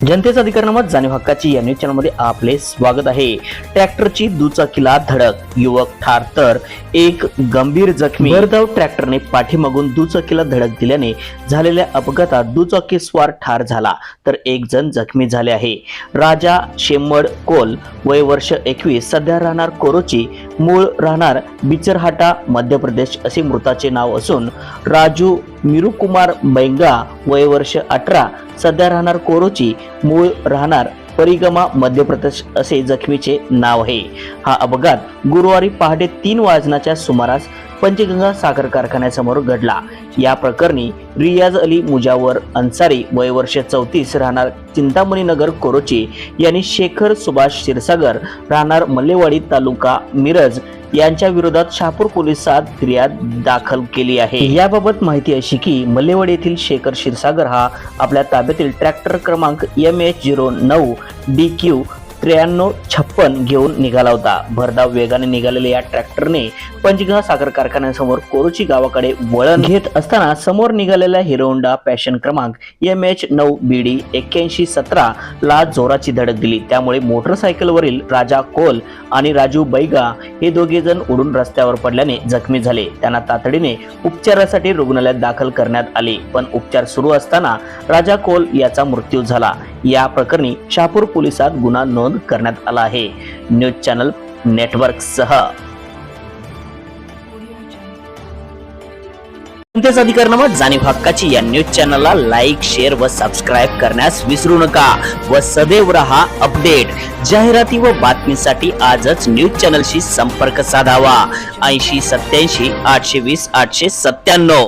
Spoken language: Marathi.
जनतेचा अधिकारनामा जाणीव हक्काची या न्यूज चॅनलमध्ये आपले स्वागत आहे। ट्रॅक्टरची दुचाकीला धडक, युवक ठार तर एक गंभीर जखमी। भरधाव ट्रॅक्टरने पाठीमागून दुचाकीला धडक दिल्याने झालेल्या अपघातात दुचाकीस्वार ठार झाला तर एक जण जखमी झाले आहे। राजा शेम्मड कोल, वय वर्ष 21, सध्या राहणार कोरोची, मूळ राहणार बिचरहाटा, मध्य प्रदेश असे मृताचे नाव असून राजू मिरुकुमार बैंगा, वय वर्ष 18, सध्या राहणार कोरोची, मूळ राहणार परिगमा, मध्य प्रदेश असे जखमीचे नाव आहे। हा अपघात गुरुवारी पहाटे 3 वाजण्याच्या सुमारास पंचगंगा साखर कारखान्यासमोर घडला। या प्रकरणी रियाज अली मुजावर अन्सारी, वय वर्ष 34, राहणार चिंतामणी नगर कोरोची यांनी शेखर सुभाष क्षीरसागर, राहणार मल्लेवाडी, तालुका मिरज यांच्या विरोधात शहापूर पोलिसात फिर्याद दाखल केली आहे। याबाबत माहिती अशी की मल्लेवाडी येथील शेखर क्षीरसागर हा आपल्या ताब्यातील ट्रॅक्टर क्रमांक MH09 DQ 9356 घेऊन निघाला होता। भरधाव वेगाने निघालेल्या या ट्रॅक्टरने पंचगंगा साखर कारखान्यासमोर कोरोची गावाकडे वळण घेत असताना समोर निघालेल्या हिरो होंडा पॅशन क्रमांक MH9 BD 8117 ला जोराची धडक दिली। त्यामुळे मोटरसायकलवरील राजा कोल आणि राजू बैगा हे दोघे जण उडून रस्त्यावर पडल्याने जखमी झाले। त्यांना तातडीने उपचारासाठी रुग्णालयात दाखल करण्यात आले, पण उपचार सुरू असताना राजा कोल याचा मृत्यू झाला। या प्रकरणी शहापूर पोलिसात गुन्हा नोंद करण्यात आला आहे। न्यूज चॅनल नेटवर्क सह जनतेचा अधिकारनामा जाणीव हक्काची या न्यूज चॅनलला लाईक, शेअर व सबस्क्राईब करण्यास विसरू नका व सदैव रहा अपडेट। जाहिराती व बातमीसाठी आजच न्यूज चॅनलशी संपर्क साधावा। 80 87 820 897।